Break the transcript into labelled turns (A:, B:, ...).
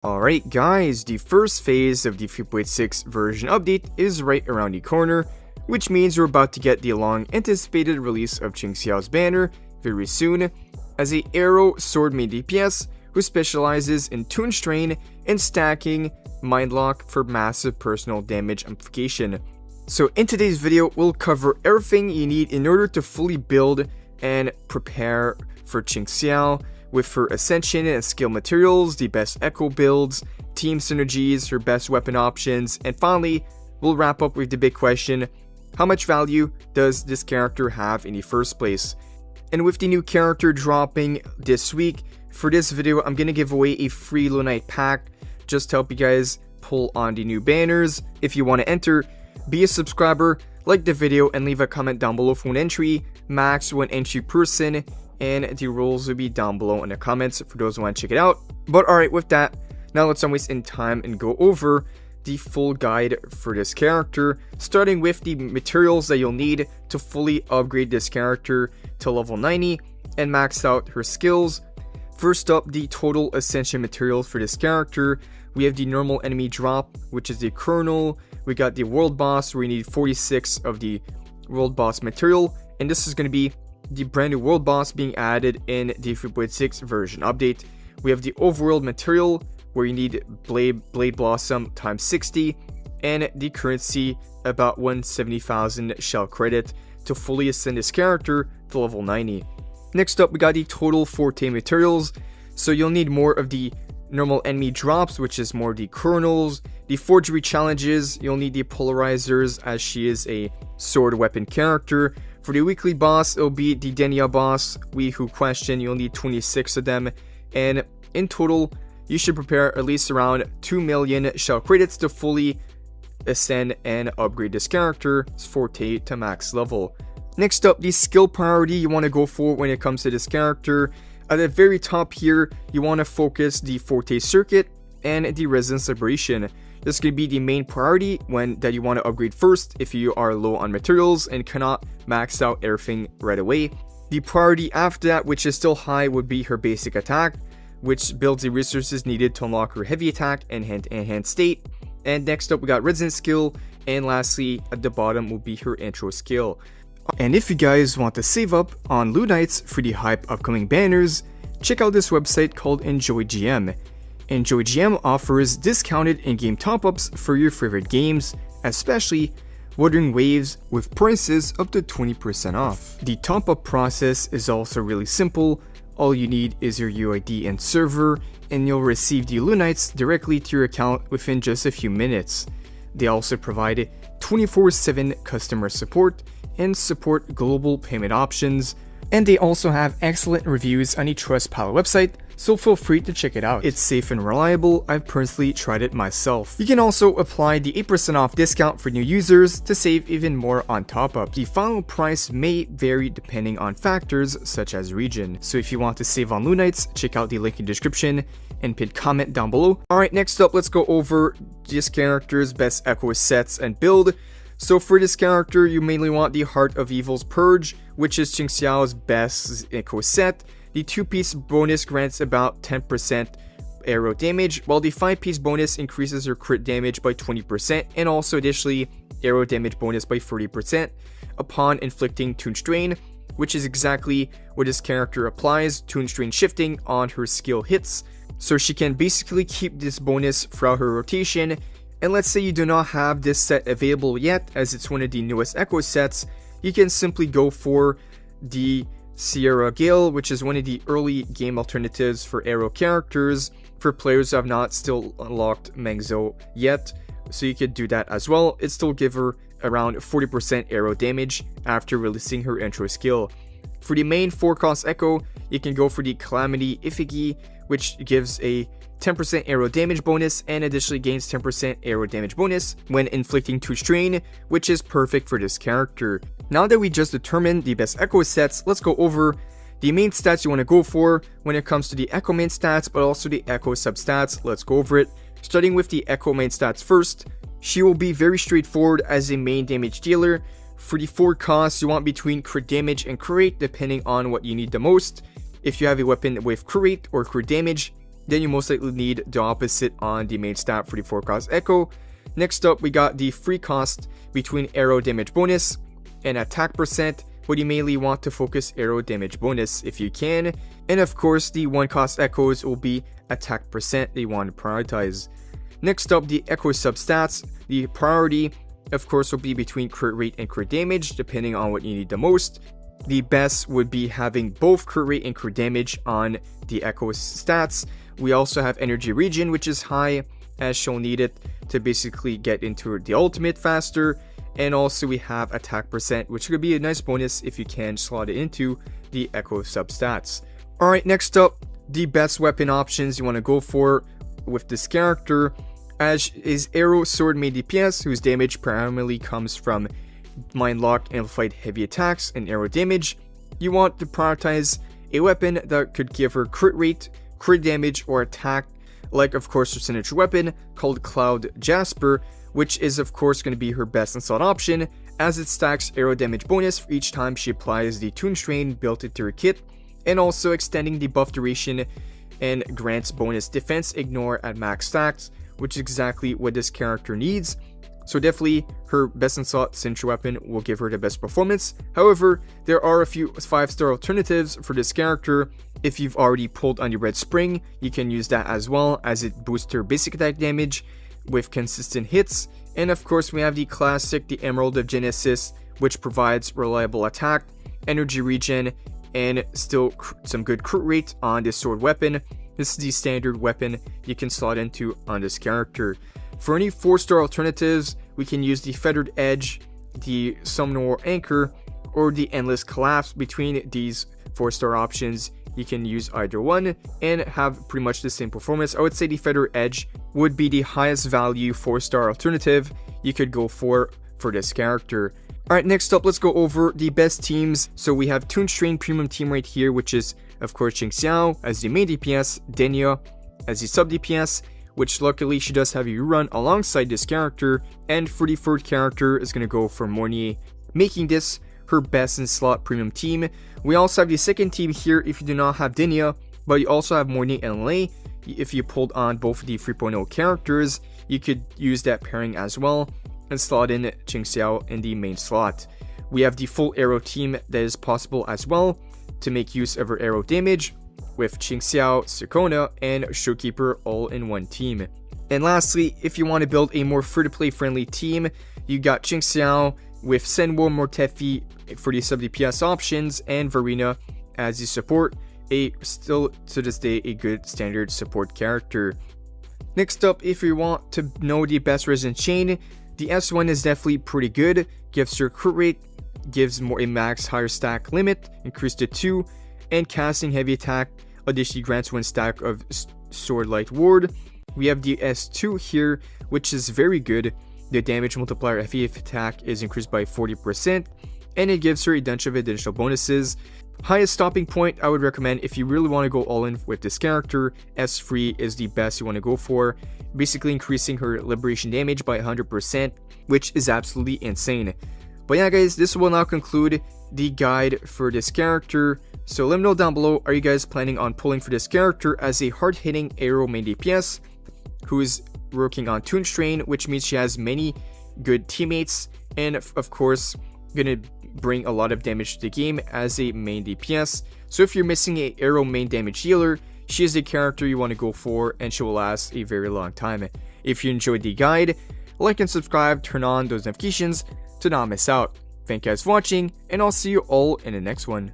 A: Alright guys, the first phase of the 3.6 version update is right around the corner, which means we're about to get the long anticipated release of QINGXIAO's banner very soon, as a arrow sword main DPS who specializes in Toon Strain and stacking Mind Lock for massive personal damage amplification. So in today's video, we'll cover everything you need in order to fully build and prepare for QINGXIAO, with her ascension and skill materials, the best echo builds, team synergies, her best weapon options, and finally, we'll wrap up with the big question: how much value does this character have in the first place? And with the new character dropping this week, for this video, I'm gonna give away a free LUNITE pack just to help you guys pull on the new banners. If you want to enter, be a subscriber, like the video, and leave a comment down below for one entry, max one entry person, and the rules will be down below in the comments for those who want to check it out. But alright, with that, now let's not waste any time and go over the full guide for this character, starting with the materials that you'll need to fully upgrade this character to level 90 and max out her skills. First up, the total ascension materials for this character. We have the normal enemy drop, which is the kernel. We got the world boss, where we need 46 of the world boss material, and this is going to be the brand new world boss being added in the 3.6 version update. We have the overworld material, where you need Blade Blossom times 60, and the currency about 170,000 shell credit to fully ascend this character to level 90. Next up, we got the total Forte materials. So you'll need more of the normal enemy drops, which is more the kernels. The forgery challenges, you'll need the polarizers, as she is a sword weapon character. For the weekly boss, it'll be the Denia boss, We Who Question. You'll need 26 of them, and in total, you should prepare at least around 2 million shell credits to fully ascend and upgrade this character's Forte to max level. Next up, the skill priority you want to go for when it comes to this character. At the very top here, you want to focus the Forte Circuit and the Resonance Liberation. This is going to be the main priority that you want to upgrade first if you are low on materials and cannot max out everything right away. The priority after that, which is still high, would be her basic attack, which builds the resources needed to unlock her heavy attack and enhanced state. And next up, we got Resonance skill, and lastly at the bottom will be her intro skill. And if you guys want to save up on LUNITEs for the hype upcoming banners, check out this website called EnjoyGM. EnjoyGM offers discounted in-game top-ups for your favorite games, especially Wuthering Waves, with prices up to 20% off. The top-up process is also really simple. All you need is your UID and server, and you'll receive the LUNITEs directly to your account within just a few minutes. They also provide 24/7 customer support and support global payment options, and they also have excellent reviews on the Trustpilot website, so feel free to check it out. It's safe and reliable. I've personally tried it myself. You can also apply the 8% off discount for new users to save even more on top-up. The final price may vary depending on factors such as region. So if you want to save on LUNITEs, check out the link in the description and pinned comment down below. Alright, next up, let's go over this character's best echo sets and build. So for this character, you mainly want the Heart of Evil's Purge, which is QINGXIAO's best echo set. The 2-piece bonus grants about 10% arrow damage, while the 5-piece bonus increases her crit damage by 20% and also additionally arrow damage bonus by 30% upon inflicting Toon Strain, which is exactly what this character applies, Toon Strain shifting on her skill hits. So she can basically keep this bonus throughout her rotation. And let's say you do not have this set available yet, as it's one of the newest echo sets, you can simply go for the Sierra Gale, which is one of the early game alternatives for arrow characters for players who have not still unlocked Mengzo yet, so you could do that as well. It still give her around 40% arrow damage after releasing her intro skill. For the main 4-cost echo, you can go for the Calamity Ifigi, which gives a 10% arrow damage bonus and additionally gains 10% arrow damage bonus when inflicting Toon Strain, which is perfect for this character. Now that we just determined the best echo sets, let's go over the main stats you want to go for when it comes to the echo main stats, but also the echo substats. Let's go over it. Starting with the echo main stats first, she will be very straightforward as a main damage dealer. For the 4 costs, you want between crit damage and crit rate depending on what you need the most. If you have a weapon with crit rate or crit damage, then you most likely need the opposite on the main stat for the 4 cost Echo. Next up, we got the free cost between arrow damage bonus and attack percent, but you mainly want to focus arrow damage bonus if you can. And of course, the 1 cost echoes will be attack percent that you want to prioritize. Next up, the echo substats. The priority, of course, will be between crit rate and crit damage, depending on what you need the most. The best would be having both crit rate and crit damage on the echo stats. We also have energy regen, which is high, as she'll need it to basically get into the ultimate faster. And also we have attack percent, which could be a nice bonus if you can slot it into the echo substats. Alright, next up, the best weapon options you want to go for with this character as is arrow sword main DPS, whose damage primarily comes from mind lock, amplified heavy attacks, and arrow damage. You want to prioritize a weapon that could give her crit rate, crit damage, or attack, like of course her signature weapon called Cloud Jasper, which is of course going to be her best in slot option, as it stacks arrow damage bonus for each time she applies the Toon Strain built into her kit, and also extending the buff duration and grants bonus defense ignore at max stacks, which is exactly what this character needs. So definitely her best in slot signature weapon will give her the best performance. However, there are a few 5-star alternatives for this character. If you've already pulled on your Red Spring, you can use that as well, as it boosts her basic attack damage with consistent hits. And of course we have the classic, the Emerald of Genesis, which provides reliable attack, energy regen, and still some good crit rate on this sword weapon. This is the standard weapon you can slot into on this character. For any 4-star alternatives, we can use the Feathered Edge, the Summoner Anchor, or the Endless Collapse. Between these 4-star options, you can use either one and have pretty much the same performance. I would say the Feathered Edge would be the highest value 4-star alternative you could go for this character. Alright, next up, let's go over the best teams. So we have Toon Strain Premium Team right here, which is of course QINGXIAO as the main DPS, Denia as the sub DPS, which luckily she does have a run alongside this character, and for the third character is going to go for Morny, making this her best in slot premium team. We also have the second team here if you do not have Denia, but you also have Morny and Lei. If you pulled on both of the 3.0 characters, you could use that pairing as well and slot in QINGXIAO in the main slot. We have the full arrow team that is possible as well to make use of her arrow damage, with QINGXIAO, Sukona, and Showkeeper all in one team. And lastly, if you want to build a more free-to-play friendly team, you got QINGXIAO with Senwo Mortefi for the sub DPS options, and Verena as the support, still to this day a good standard support character. Next up, if you want to know the best Resin Chain, the S1 is definitely pretty good, gives her crit rate, gives more a max higher stack limit, increased to 2, and casting heavy attack additionally grants 1 stack of sword light ward. We have the S2 here, which is very good. The damage multiplier of heavy attack is increased by 40%, and it gives her a bunch of additional bonuses. Highest stopping point I would recommend if you really want to go all in with this character, S3 is the best you want to go for, basically increasing her liberation damage by 100%, which is absolutely insane. But yeah guys, this will now conclude the guide for this character. So let me know down below, are you guys planning on pulling for this character as a hard-hitting arrow main DPS who is working on Toon Strain, which means she has many good teammates and of course gonna bring a lot of damage to the game as a main DPS. So if you're missing a arrow main damage healer, she is the character you want to go for, and she will last a very long time. If you enjoyed the guide, like and subscribe, turn on those notifications to not miss out. Thank you guys for watching, and I'll see you all in the next one.